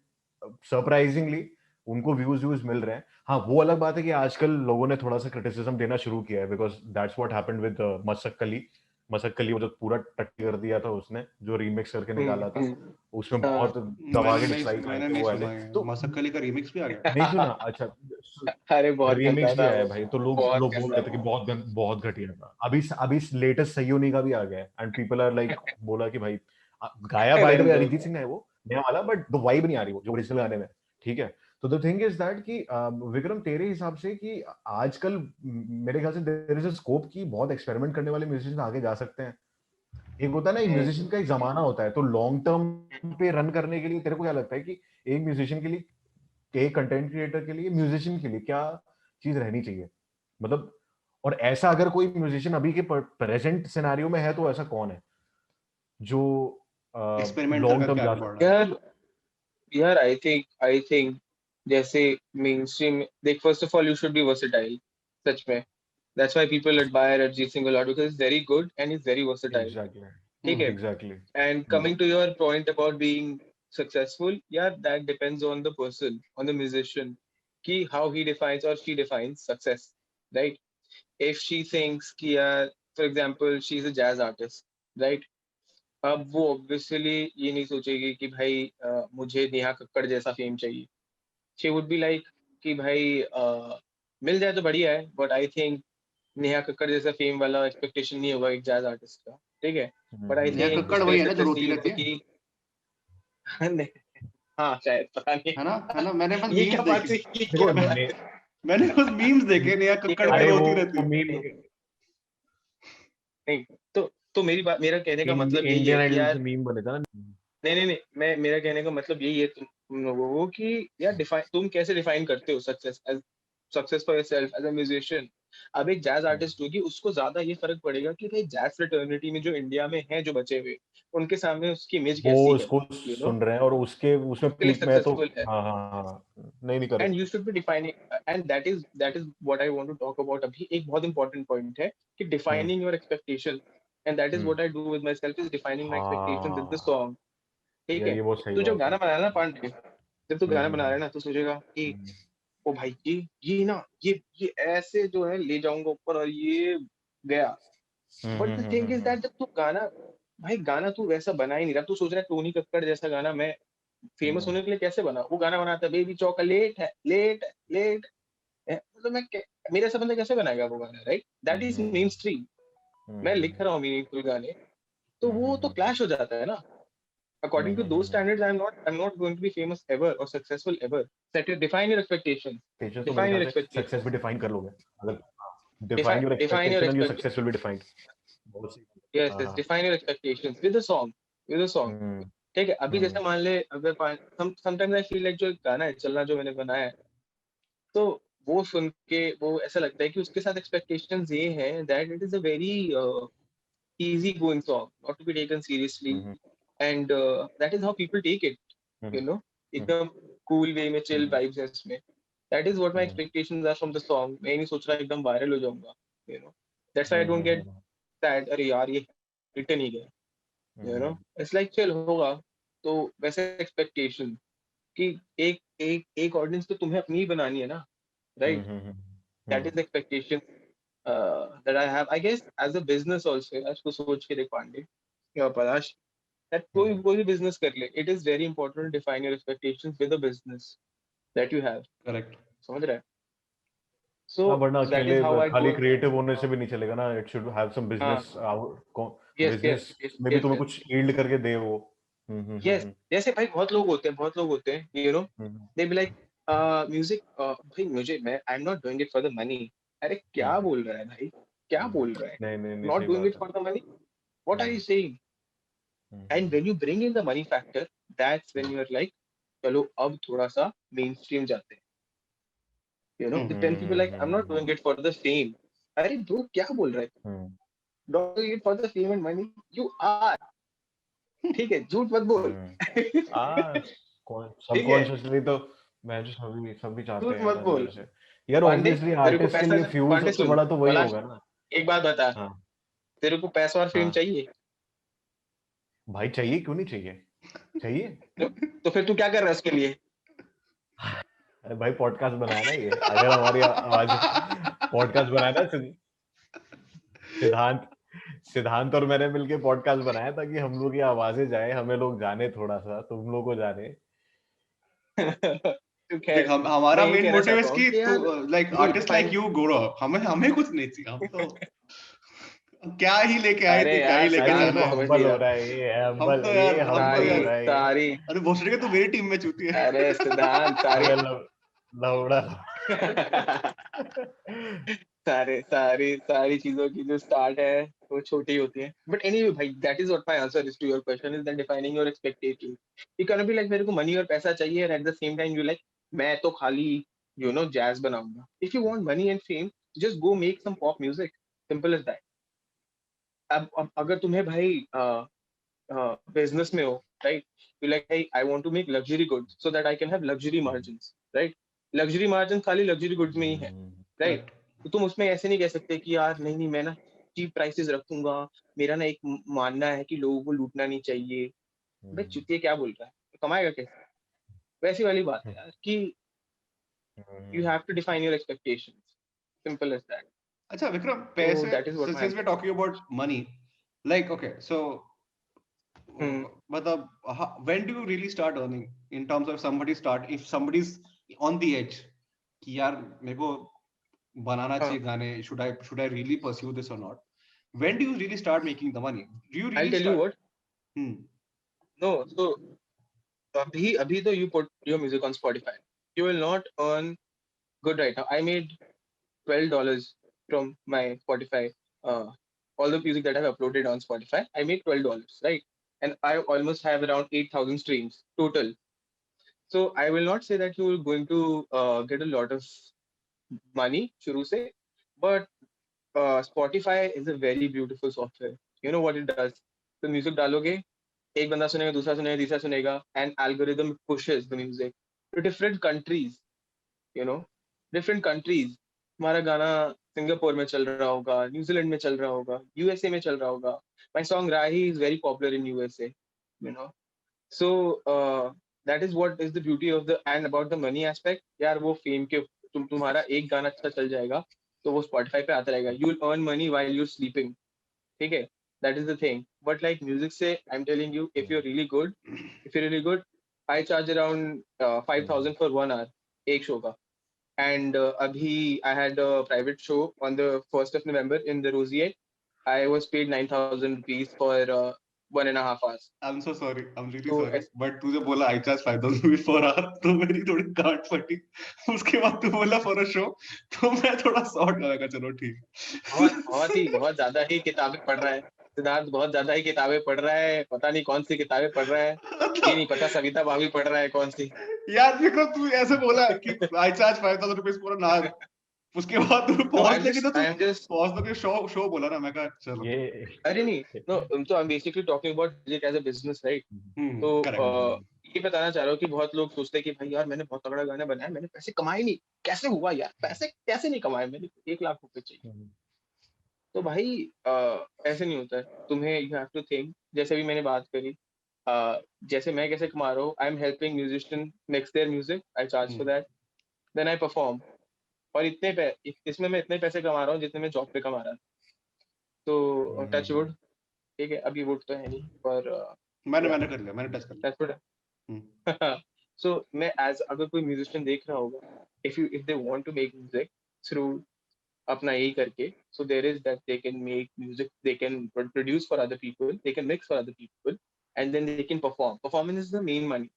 सरप्राइजिंगली उनको व्यूज मिल रहे हैं। हाँ, वो अलग बात है कि आजकल लोगों ने थोड़ा सा क्रिटिसिज्म देना शुरू किया है, because that's what happened with Masakali वो जो पूरा टट्टी कर दिया था उसने, जो रीमिक्स करके निकाला था, उसमें बहुत दबा के डिसलाइक आए मैंने थे नहीं वो सुना वाले। है, तो मसक अली का रीमिक्स भी आ गया। नहीं सुना? अच्छा, अरे बहुत गंदा रीमिक्स भी था आया वो, है भाई, तो लोग बहुत लोग बोल गंदा रहे थे कि था। बहुत घटिया था। अभी अभी लेटेस्ट सयोनी का भी आ गया है, एंड पीपल आर लाइक, बोला कि भाई गाया बाय द वे रहने दो। अरिजीत सिंह ने है वो नया वाला, बट द वाइब नहीं आ रही वो जो ओरिजिनल गाने में। ठीक है, तो द थिंग इज दैट कि विक्रम, तेरे हिसाब से कि आजकल मेरे ख्याल से देयर इज अ स्कोप कि बहुत एक्सपेरिमेंट करने वाले म्यूजिशियंस आगे जा सकते हैं। एक होता है ना, एक म्यूजिशियन का एक जमाना होता है, तो लॉन्ग टर्म पे रन करने के लिए तेरे को क्या लगता है कि एक म्यूजिशियन के लिए, एक कंटेंट क्रिएटर के लिए, म्यूजिशियन के लिए क्या चीज रहनी चाहिए, मतलब? और ऐसा अगर कोई म्यूजिशियन अभी के प्रेजेंट सिनेरियो में है, तो ऐसा कौन है जो एक्सपेरिमेंट कर लॉन्ग टर्म करके जा आगे बढ़ सकता रहा है। यार यार आई थिंक जैसे मेन स्ट्रीम देख, first of all you should be versatile, सच में। That's why people admire Arijit Singh a lot because he's very good and he's very है? versatile, एग्जैक्टली, ठीक है। Exactly. And coming to your point about being successful, yeah, that depends on the person, on the musician, ki how he defines or she defines success, right? If she thinks ki yaar, for example, she's a jazz artist, right? अब वो obviously ये नहीं सोचेगी कि भाई मुझे नेहा कक्कड़ जैसा fame चाहिए। She would be like कि भाई मिल जाए तो बढ़िया है, but I think Neha Kakkar जैसा फेम वाला एक्सपेक्टेशन नहीं होगा एक जैज आर्टिस्ट का, ठीक है। But I Neha think Kakkar उसका वही है ना जो सक्सेस रोती यही रहती होगा है कि हाँ शायद, पता नहीं। है ना? मैंने बस ये मीम्स क्या बात देखे, हुई, ये देखो क्या बात हुई? मैंने बस मीम्स देखे, नेहा कक्कड़ ये पे अरे रोती रहती वो है। मीम, नहीं, तो मेरा कहने का मतलब यही है इंडियन कि आइडल यार से मीम बने था ना। नहीं, मैं मेरा कहने का मतलब यही है तुम लोगों को कि यार डिफाइन, तुम कैसे डिफाइन करते हो success for yourself as a musician. अब एक जैज आर्टिस्ट होगी, उसको ज्यादा ये फर्क पड़ेगा कि भाई जैज फ्रेटर्निटी में जो इंडिया में है, जो बचे हुए, उनके सामने उसकी इमेज वो कैसी है, उसको यू नो, सुन रहे हैं और उसके उसमें उसके लिए पीक में है, तो सक्सेसफुल है। हाँ हाँ हाँ, नहीं and correct. You should be defining, and that is what I want to talk about. अभी एक बहुत इंपॉर्टेंट पॉइंट है कि hmm, defining your expectation, and that is hmm, what I do with myself, is defining my expectation with the हाँ song, ठीक यार, है। ये बहुत सही तू जब बात है। गाना बनाया ना पांडे, जब तू गाना बना रहा हम्म, है ना, तो सोचेगा कि हम्म, ओ भाई ये ना, ये ऐसे जो है ले जाऊंगा ऊपर और ये गया। But the thing is hmm. That जब तू गाना, भाई गाना तू वैसा बना ही नहीं रहा। तू सोच रहा है टोनी कक्कड़ जैसा गाना मैं फेमस होने के लिए कैसे बना। वो गाना बनाता है बेबी चॉकलेट है, लेट है, मतलब मेरे ऐसा बंदा कैसे बनाएगा वो गाना, right? That is main stream. मैं लिख रहा हूँ मीनिंगफुल गाने, तो वो तो क्लैश हो जाता है ना। According to those standards, I'm not going to be famous ever or successful ever. Define your expectations. Patience तो मेरे Define ख्याल your से सक्सेस expectations. भी डिफाइन कर लोगे अगर define your Define your expectation and your expectations. Success will be defined. बहुत सही। Yes, हाँ yes. हाँ। Define your expectations with a song. With a song. हम्म, ठीक है। अभी हम्म, जैसे मान ले, अगर sometimes I feel like जो एक गाना है चलना जो मैंने बनाया है, तो वो सुन के वो ऐसा लगता है कि उसके साथ expectations ये हैं that it is a very easy going song, not to be taken seriously, hmm, and that is how people take it. Hmm, You know, हम्म, एकदम cool way में chill हम्म, vibes है इसमें। That is what my hmm, expectations are from the song. मैं नहीं सोच रहा एकदम viral हो जाऊंगा, you know. That's why I don't get sad. अरे यार ये hit नहीं गया, you know. It's like chill होगा. तो वैसे expectation कि एक audience तो तुम्हें अपनी ही बनानी है ना, right? That is the expectation that I have. I guess as a business also, इसको सोच के देख पांडे या पलाश, that कोई भी business कर ले, it is very important to define your expectations with the business that you have. Correct. समझ रहा है? So वरना that अकेले is how I खाली go. क्रिएटिव होने से भी नहीं चलेगा ना. It should have some business Yes, business में भी तुम्हें कुछ यील्ड करके दे वो. yes. जैसे भाई बहुत लोग होते हैं, you know, they be like, music, भाई मैं I'm not doing it for the money. अरे क्या बोल रहा है भाई? क्या बोल रहा है? नहीं Not सही doing बात it for the money? What are you saying? है. And when you bring in the money factor, that's when you're like, चलो अब थोड़ा सा mainstream जाते हैं. You know, then people like, I'm not doing it for the fame. अरे bro क्या बोल रहा है? Not doing it for the fame and money. You are. ठीक है, झूठ मत बोल. सबकॉन्शियसली तो मैं जो सभी चाहते झूठ हैं मत बोल. ऐसे. यार पांडे, ऑब्वियसली तेरे को आर्टिस्ट के पैसा, लिए फ्यूल पांडे सबसे सुन, बड़ा तो वही पलाश, होगा ना. एक बात बता, हाँ तेरे को पैसा और फेम हाँ चाहिए? भाई चाहिए, क्यों नहीं चाहिए? चाहिए. तो फिर तू क्या कर रहा है उसके लिए? अरे भाई पॉडकास्ट बनाया ना ये. अगर हमारी आवाज पॉडकास्ट बनाया ना सिद्धांत और मैंने मिलके पॉडकास्ट बनाया ताकि हम लोग की आवाजें जाए, हमें लोग जाने, थोड़ा सा तुम लोग को जाने. तू खैर, हमारा मैं ये मेन कहना मोटिव चाहता है हूँ कि कि यार तू like you artist like define- you grow up. हमें कुछ नहीं चाहिए. हम तो क्या ही लेके आए अरे थे, क्या ही यार, लेके सारी जाना चीजें है. समझ हम्बल लिया. हो रहा है ये, हम हम्बल तो ये यार हम्बल हो रहा है ये. सारी अरे भोसड़ी के तू मेरी टीम में चूती है. अरे सिद्धांत, अबे लौड़ा. सारी चीजों की जो स्टार्ट है वो छोटी होती है. बट एनीवे भाई, that is what my answer is to your question, is that defining your expectation. You can be like मेरे को मनी और पैसा चाहिए, and at the same time you like मैं तो खाली यू नो जैज बनाऊंगा. If you want money and fame, just go make some pop music, simple as that. अब अगर तुम्हें भाई बिजनेस में हो, right, you like hey, I want to make luxury goods so that I can have luxury margins, right? luxury margins खाली luxury goods में ही है, right? तो तुम उसमें ऐसे नहीं कह सकते कि यार नहीं मैं ना चीप प्राइसेस रखूंगा, मेरा ना एक मानना है कि लोगों को लूटना नहीं चाहिए. भाई चुतिया क्या बोल रहा है? तो कमाएगा कैसे? वैसी वाली बात है यार कि you have to define your expectations, simple as that. अच्छा विक्रम, So पैसे, that is what my since we're talking about money, like okay, so मतलब when do you really start earning in terms of if somebody's on the edge कि यार मेरे को बनाना चाहिए गाने, should I really pursue this or not? When do you really start making the money? Do you really I'll tell you what. No, so अभी तो you put your music on Spotify, you will not earn good right now. I made $12 from my Spotify, all the music that I've uploaded on Spotify, I made $12, right? And I almost have around 8,000 streams total. So I will not say that you're going to get a lot of money शुरू से, but Spotify is a very beautiful software. You know what it does? तो music डालोगे, एक बंदा सुनेगा, दूसरा सुनेगा, तीसरा सुनेगा, and algorithm pushes the music to different countries. You know, different countries. तुम्हारा गाना सिंगापुर में चल रहा होगा, न्यूजीलैंड में चल रहा होगा, यूएसए में चल रहा होगा. My song Rahi is very popular in USA. You know, so that is what is the beauty of the, and about the money aspect. यार वो फेम के तुम्हारा एक गाना अच्छा चल जाएगा तो वो Spotify पे आता रहेगा. You will earn money while you're sleeping. ठीक है? That is the thing. But like music say, I'm telling you, if you're really good, I charge around 5,000 for 1 hour, एक शो का. And abhi I had a private show on the 1st of November in the Rosier. I was paid 9,000 rupees for 1.5 hours. I'm so sorry. I'm really So sorry. But तुझे बोला I charge 5,000 rupees per hour, तो मेरी थोड़ी गांठ फटी. उसके बाद तू बोला for a show, तो मैं थोड़ा शॉर्ट लगा. चलो ठीक. बहुत ज्यादा ही किताबें पढ़ रहा है सिद्धार्थ, बहुत ज्यादा ही किताबें पढ़ रहा है. पता नहीं कौन सी किताबें पढ़ रहा है, ये नहीं पता सविता भाभी पढ़ रहा है कौन सी. यार विक्रम, तू ऐसे बोला कि I charge 5,000 rupees per hour. उसके बाद तू पहुंच लेके तो पहुंच तो शो बोला ना. मैं कहा चलो ये अरे नहीं, no, so I'm basically talking about music as a business, right? So ये बताना चाह रहा हूँ कि बहुत लोग सोचते हैं कि भाई यार मैंने बहुत तगड़ा गाना बनाया, मैंने पैसे कमाए नहीं, कैसे हुआ यार, पैसे कैसे नहीं कमाए, मैंने 1 लाख रुपए चाहिए। तो भाई ऐसे नहीं होता है, तुम्हें यू हैव टू थिंक, जैसे भी मैंने बात करी, जैसे मैं कैसे कमा रहा हूँ, I am helping musician mix their music, I charge for that, then I perform, और इसमें मैं इतने पैसे कमा रहा हूँ जितने मैं जॉब पे कमा रहा था। तो टच वुड, ठीक है, अभी वुड तो है नहीं, पर मैंने कर लिया, मैंने टच कर लिया। Touch wood. सो मैं एज अगर कोई म्यूजिशियन देख रहा होगा, if they want to make music through अपना यही करके, so there is that they can make music, they can produce for other people, they can mix for other people, and then they can perform. Performance is the main money,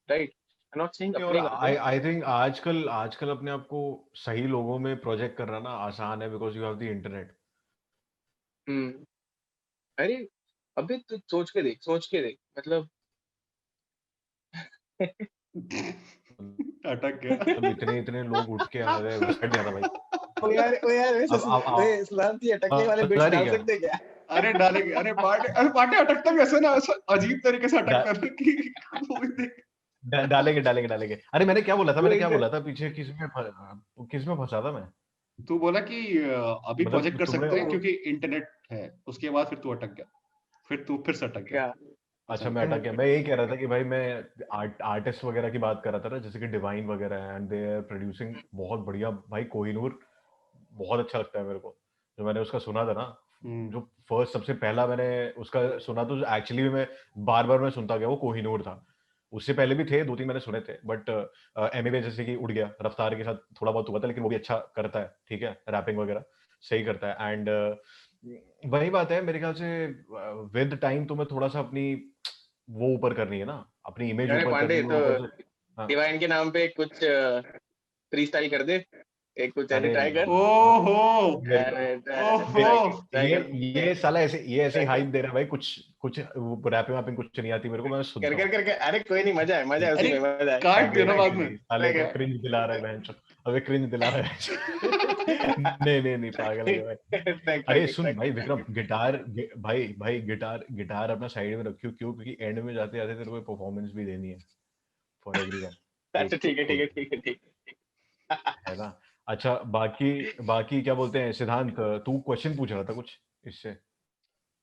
right? I'm not saying और अपने गाने, I think आजकल आजकल अपने आप को सही लोगों में प्रोजेक्ट करना ना आसान है, because you have the internet. अरे अबे तू सोच के देख मतलब अटक गया। मतलब इतने इतने लोग उठ के आ गए, हट जाता भाई। ओ यार अब इस्लाम की अटकने वाले बता बिट्स रही डाल क्या? सकते हैं क्या? अरे डालेंगे, अरे पार्टी अटकता कैसे ना, ऐसा अजीब तरीके से अटकता है कि वो भी देख। डालेंगे डालेंगे डालेंगे। अरे मैंने क्या बोला था, मैंने वही क्या तो। बोला था पीछे, किस में फंसा था मैं? तू बोला कि अभी प्रोजेक्ट मतलब कर तुमने सकते हैं क्योंकि इंटरनेट है, उसके बाद फिर तू अटक गया, फिर से अटक गया। क्या? अच्छा, अच्छा मैं अटक गया। मैं यही कह रहा था कि भाई मैं आर्टिस्ट वगैरह की बात कर रहा था ना, जैसे कि डिवाइन वगैरह है, एंड दे आर प्रोड्यूसिंग बहुत बढ़िया। भाई कोहिनूर बहुत अच्छा लगता है मेरे को, जो मैंने उसका सुना था ना, जो फर्स्ट सबसे पहला मैंने उसका सुना, तो एक्चुअली में बार बार मैं सुनता गया, वो कोहिनूर था। उससे पहले भी थे 2-3 मैंने सुने थे, बट एमिवे जैसे कि उड़ गया, रफ्तार के साथ थोड़ा बहुत हुआ था, लेकिन वो भी अच्छा करता है, ठीक है, रैपिंग वगैरह सही करता है। एंड वही बात है मेरे ख्याल से, विद टाइम तुम्हें थोड़ा सा अपनी वो ऊपर करनी है ना, अपनी इमेज अरे ऊपर करनी पांडे, है, तो ऊपर से। हाँ। डिवाइन के नाम पे कुछ फ्री स्टाइल कर दे, एक कुछ ऐसे अरे ट्राई कर। ओहो मेरे को अरे ओहो ट्राई कर ये साला ऐसे, ये ऐसे ही ट्राई कर हाइप दे रहा है भाई, कुछ कुछ रैपिंग वैपिंग कुछ नहीं आती मेरे को, मैं कर सुनता कर हूँ। कर कर अरे कोई नहीं, मजा है उसी अरे में, मजा है। काट अबे दियो ना बाद में। नहीं, साले ट्राई को कर। क्रिंज दिला रहा है बहनचोद, अबे क्रिंज दिला रहा है। नहीं नहीं नहीं, पागल है क्या भाई? अरे सुन भाई विक्रम, भाई भाई गिटार अपना साइड में रखियो, क्यों? क्योंकि एंड में जाते जाते तेरे को परफॉर्मेंस भी देनी है फॉर एवरीवन, अच्छा एक ठीक है ठीक खुद, है ठीक है ठीक है। है ना? अच्छा, बाकी बाकी क्या बोलते हैं सिद्धांत, तू क्वेश्चन पूछ रहा था कुछ इससे,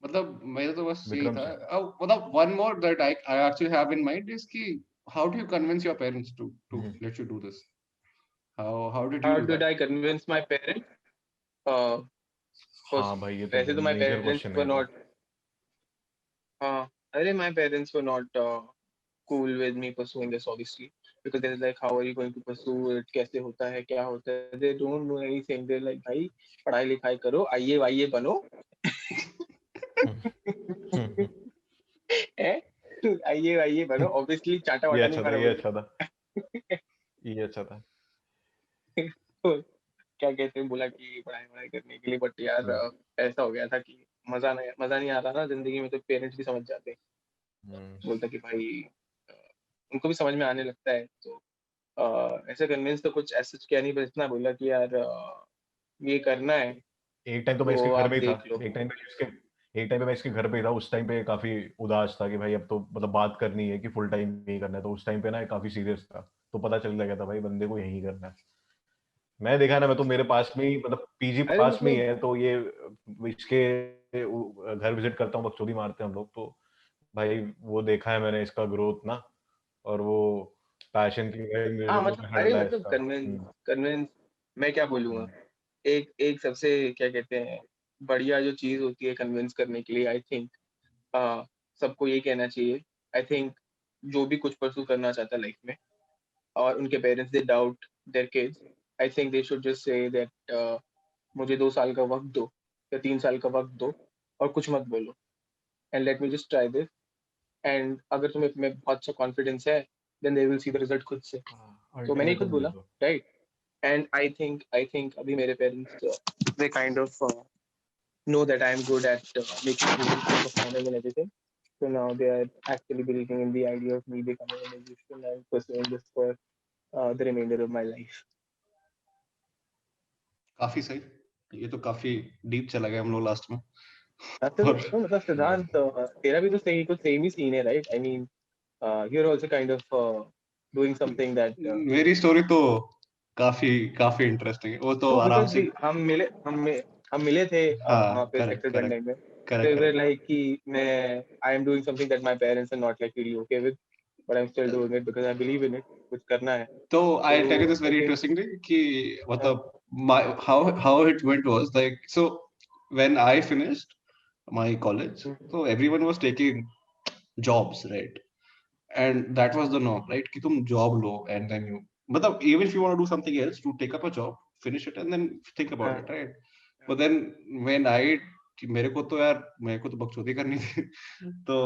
मतलब मेरा तो बस यही विक्रम था। से। मतलब one more that I actually have in mind is कि how do you convince your parents to hmm. Let you do this? How did you How do did that? I convince my parents? Uh, first, हाँ भाई, ये तो वैसे तो my major parents question है were ये तो। not. अरे my parents were not cool with me pursuing this, obviously, because they're like, how are you going to pursue it? कैसे होता है, क्या होता है? They don't know anything. They're like, भाई पढ़ाई लिखाई करो, आइए वाइए बनो। हम्म। है? आइए वाइए बनो, obviously चाटा ये वाटा नहीं अच्छा था, खाना ये अच्छा था, पड़ेगा। ये अच्छा था। तो क्या कहते हैं, बोला कि पढ़ाई वढ़ाई करने के लिए, बट यार हम्म। ऐसा हो गया था कि मजा नहीं आ रहा ना जिंदगी में, तो पेरेंट्स भी समझ जाते हैं। हम्म। बोलता कि भाई अ, उनको भी समझ में आने लगता है, तो ऐसे कन्विंस तो कुछ ऐसा किया नहीं, बस इतना बोला कि यार ये करना है एक टाइम तो मैं इसके तो घर आप में ही था, देख लो। एक टाइम पे मैं इसके घर पे ही था, उस टाइम पे काफी उदास था कि भाई अब तो मतलब बात करनी है कि फुल टाइम यही करना है, तो उस टाइम पे ना काफी सीरियस था, तो पता चल गया था भाई बंदे को यही करना है। मैं देखा ना, मैं तो मेरे पास में ही, मतलब पीजी अरे पास में ही मतलब है, तो ये इसके घर विजिट करता हूँ, बकचोदी मारते हैं हम लोग, तो भाई वो देखा है मैंने इसका ग्रोथ ना, और वो पैशन की भाई मेरे हाँ, को मतलब हड़ अरे रहा है मतलब इसका। कन्विंस मैं क्या बोलूँगा, एक एक सबसे क्या कहते हैं, बढ़िया जो चीज होती है कन्विंस करने के लिए, आई थिंक सबको ये कहना चाहिए। आई थिंक जो भी कुछ परसू करना चाहता है लाइफ में, और उनके parents they doubt their kids, I think they should just say that मुझे 2 साल का वक्त दो या 3 साल का वक्त दो, और कुछ मत बोलो, and let me just try this, and अगर तुम्हें में बहुत अच्छा कॉन्फिडेंस है, then they will see the result खुद से। तो मैंने ही खुद अल्टीमेटम ये बोला, तो। राइट? एंड आई थिंक अभी मेरे parents they kind of know that I am good at making music and performing and everything. So now they are actually believing in the idea of me becoming a musician and pursuing this for the remainder of my life. काफी सही। ये तो काफी deep चला गया हम लोग last में। तो और मतलब सिद्धांत, तेरा भी तो सही कुछ सेम ही सीन है, right? I mean you're also kind of doing something that मेरी स्टोरी तो काफी काफी इंटरेस्टिंग है, वो तो no, आराम because से. हम मिले थे हाँ, वहाँ पे करेक्ट सेक्टर करेक्ट बनने में. Correct They were correct. like कि मैं I am doing something that my parents are not like really okay with, but I'm still doing it because I believe in it. कुछ करना है. तो I tell you तो this very okay. Interestingly कि मतलब my how it went was like, so when I finished my college, so everyone was taking jobs, right? And that was the norm, right? कि तुम job low and then you मतलब even if you want to do something else, to take up a job, finish it and then think about it, right? But then when I कि मेरे को तो यार मेरे को तो बकचोदी करनी थी तो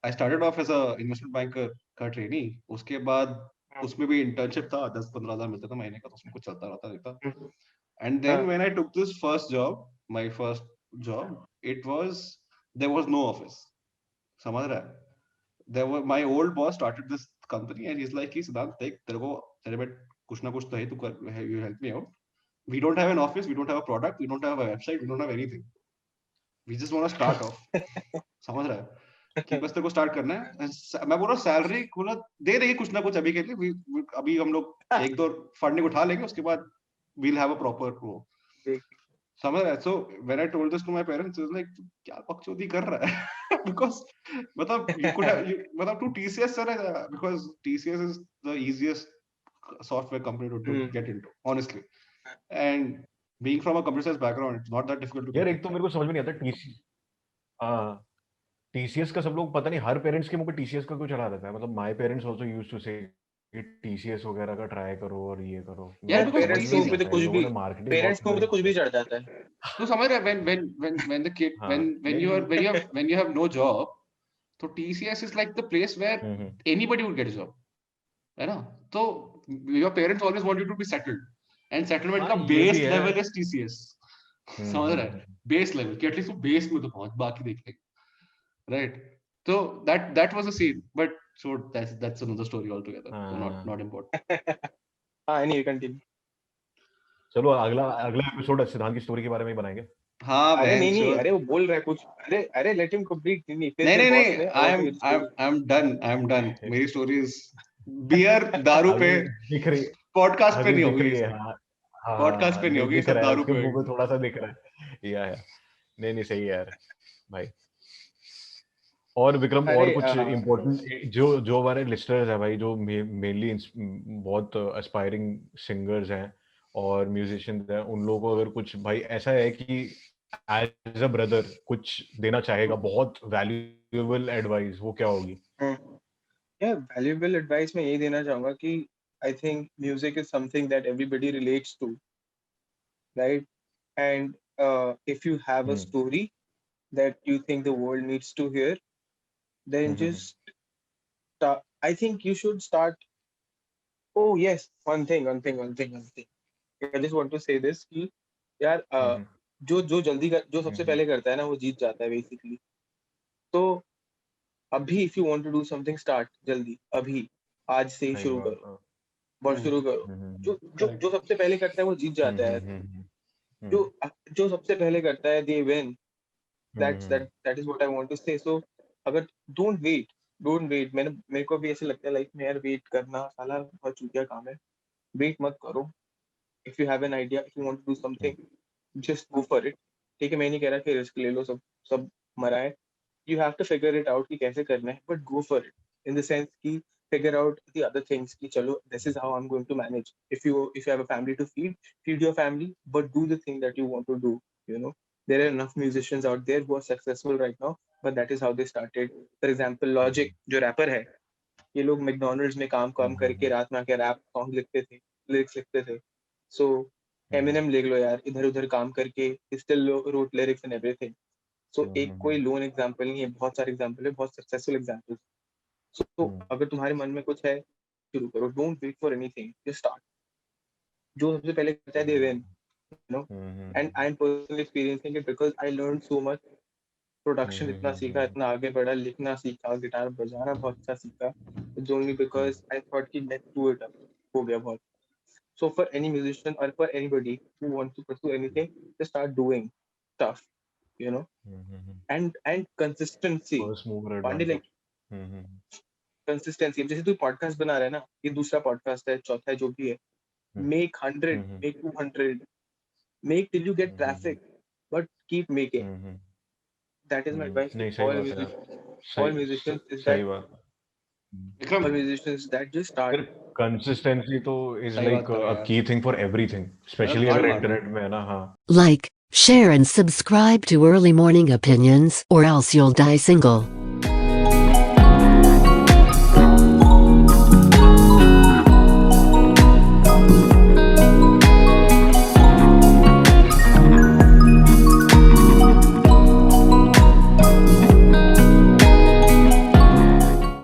I started off as a investment banker का ट्रेनी. उसके बाद उसमें भी इंटर्नशिप था, 10-15 हजार मिलता था महीने का, तो उसमें कुछ चलता रहता था. And then when I took this first job, my first job, it was there was no office. समझ रहा है? There were my old boss started this company and he's like, कि सिद्धांत देख तेरे को तेरे में कुछ ना कुछ तो है, तू कर, you help me out. We don't have an office, we don't have a product, we don't have a website, we don't have anything. We just want to start off. समझ रहा है? कि बस तेरे को स्टार्ट करना है. मैं बोल रहा हूँ सैलरी बोला दे देंगे कुछ ना कुछ अभी के लिए. अभी हम लोग एक दो फंडिंग उठा लेंगे, उसके बाद we'll have a proper वो. समझ रहा है? So when I told this to my parents, it was like क्या बकचोदी कर रहा है? Because मतलब you could have मतलब to TCS चला जा, because TCS is the easiest software company to get into, honestly. And being from a computer science background, it's not that difficult to यार get एक तो into. मेरे को समझ में नहीं आता टीसीएस का सब लोग पता नहीं, हर पेरेंट्स के मुंह पे टीसीएस का क्यों चढ़ा रहता है. मतलब my parents also used to say कि टीसीएस वगैरह का ट्राई करो और ये करो. यार मेरे को because समझ पेरेंट्स में के नहीं ऊपर तो आता, इन कुछ लोगों भी ने मार्केटिंग पेरेंट्स बहुत के ऊपर तो कुछ भी चढ़ जाता है. तो समझ रहा है when the kid हाँ when you have no job, तो TCS is like the place where anybody would get a job, है ना? तो your parents always want you to be settled, and settlement का हाँ, ये भी base है. level is TCS. समझ रहा है? Base level कि at least वो base में तो पहुंच, बाकी देख लेंगे, right? So that was a scene, but so that's another story altogether. So not important. हाँ नहीं कंटिन्यू. चलो अगला एपिसोड सिद्धांत की स्टोरी के बारे में ही बनाएंगे. हाँ अरे man, नहीं sure. अरे वो बोल रहा है कुछ. अरे लेट हिम कंप्लीट. नहीं फिर नहीं बॉस ने I want to hear the story. I'm done. मेरी स्टोरी इज बियर दारू पे दिख रही पॉडकास्ट पे अभी नहीं दिख होगी. रही है. हाँ पॉडकास्ट पे नहीं होगी, दिख सब रहा है, दारू उसके पे मुंह होगी. पे थोड़ा सा दिख रहा है. या नहीं सही है यार भाई. और विक्रम और कुछ इम्पोर्टेंट जो हमारे लिस्टनर्स हैं भाई, जो मेनली बहुत एस्पायरिंग सिंगर्स हैं और म्यूजिशियंस हैं, उन लोगों को अगर कुछ भाई ऐसा है कि एज अ ब्रदर कुछ देना चाहेगा, बहुत वैल्यूएबल एडवाइस, वो क्या होगी? Yeah, valuable advice मैं यही देना चाहूंगा कि I think music is something that everybody relates to, right? And if you have a story that you think the world needs to hear, then just I think you should start. Oh yes, one thing. I just want to say this कि यार जो सबसे पहले करता है ना वो जीत जाता है basically. तो अभी if you want to do something, start जल्दी अभी आज से ही शुरू करो. बहुत शुरू करो. जो सबसे पहले करता है वो जीत जाता है. जो सबसे पहले करता है they win. That is what I want to say. So अगर don't wait. मेरे को भी ऐसे लगता है लाइफ में यार वेट करना साला बहुत चूतिया काम है. वेट मत करो. If you have an idea, if you want to do something, just go for it. ठीक है, मैं नहीं कह रहा कि रिस्क ले लो, सब मरा है. You have to figure it out कि कैसे करना है, but go for it. In the sense कि figure out the other things कि चलो this is how I'm going to manage. If you have a family to feed your family, but do the thing that you want to do. You know, there are enough musicians out there who are successful right now, but that is how they started. For example, Logic जो rapper है, ये लोग McDonald's में काम करके रात में आके रैप सॉन्ग लिखते थे, लिरिक्स लिखते थे. So Eminem ले लो यार, इधर उधर काम करके still wrote lyrics and everything. So एक कोई लोन एग्जांपल नहीं है, बहुत सारे एग्जांपल है, बहुत सक्सेसफुल एग्जांपल्स. So अगर तुम्हारे मन में कुछ है शुरू करो. Don't wait for anything, just start. जो सबसे पहले करता है they win, you know. And I'm personally experiencing it because I learned so much. Production इतना सीखा, इतना आगे बढ़ा, लिखना सीखा, गिटार बजाना बहुत अच्छा सीखा. It's only because I thought कि let's do it. हो गया बहुत. So for any musician or for anybody who wants to pursue anything, just start doing stuff, you know. And consistency. First mover Pandey, advantage. like consistency, जैसे तू podcast बना रहा है ना, ये दूसरा पॉडकास्ट है, चौथा है, जो भी है, make 100, make 200, make till you get traffic, but keep making. That is my advice नहीं to सही all बात है यार, musicians. All musicians is सही that बात। Vikram all musicians that just start. Consistency तो इज सही लाइक बात कर रहे अ हैं key thing for everything, specially गाड़ अगर मार दो। इंटरनेट में है ना। हाँ Like, share and subscribe to Early Morning Opinions or else you'll die single.